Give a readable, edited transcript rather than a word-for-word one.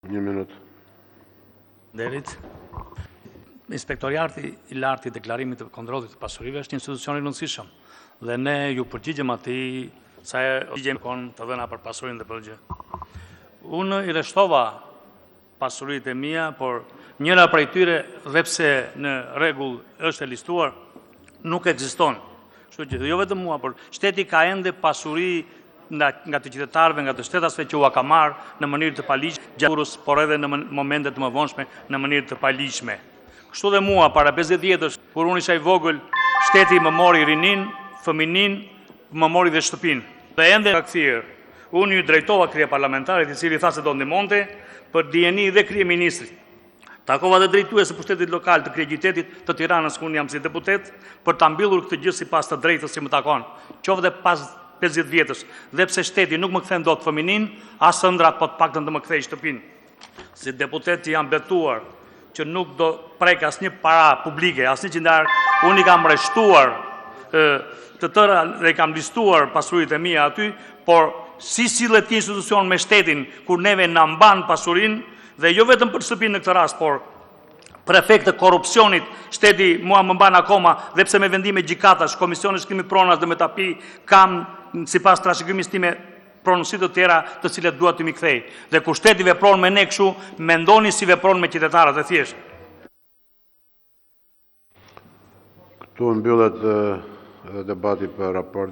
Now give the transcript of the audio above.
Një minutë. Derit. Inspektoriati i lartë i deklarimit të kontrollit të pasurive është një institucion i rëndësishëm dhe ne ju përgjigjem atij sa e përgjigjem të dhëna për pasurinë dhe për gjë. Unë i rreshtova pasuritë e mia, por njëra prej tyre, dhe pse në rregull është e listuar, nuk ekziston. Kështu që jo vetëm mua, por shteti ka ende pasuri nga të qytetarëve, nga të shtetasve që ua ka marrë në mënyrë të paligjshme gjaturës, por edhe në momente të mëvonshme në mënyrë të paligjshme. Kështu dhe mua, para 50 vjetësh, kur unë isha i vogël, shteti më mori rinin, fëmijërinë, më mori dhe shtëpinë. Dhe ende ka kthyer. Unë ju drejtova kryeparlamentarit, i cili tha se do ndihmonte për DNI dhe kryeministrit. Takova dhe drejtuese pushtetit lokal të kryeqytetit të Tiranës, ku unë jam si deputet, për ta mbyllur këtë gjë sipas të drejtës që më takon. Qoftë pas 50 vjetësh, dhe pse shteti nuk më kthen dot fëmijërinë, as ëndrat, po të paktën të më kthej shtëpinë. Si deputet që jam betuar që nuk do prek asnjë para publike, asnjë qendar, unë i kam rreshtuar të tëra dhe i kam listuar pasuritë e mia aty, por si sillet ky institucion me shtetin kur neve na mban pasurinë, dhe jo vetëm për shtëpinë në këtë rast, por për efekt të korrupsionit, shteti mua më mban akoma, dhe pse me vendime gjykatash, komisioni shkrimi pronas dhe me tapi, kam sipas trashëgimisë time pronësi të tjera të cilat dua të mi kthej. Dhe kur shteti vepron me ne kështu, mendoni si vepron me qytetarët e thjeshtë. Këtu mbyllet debati për raportin.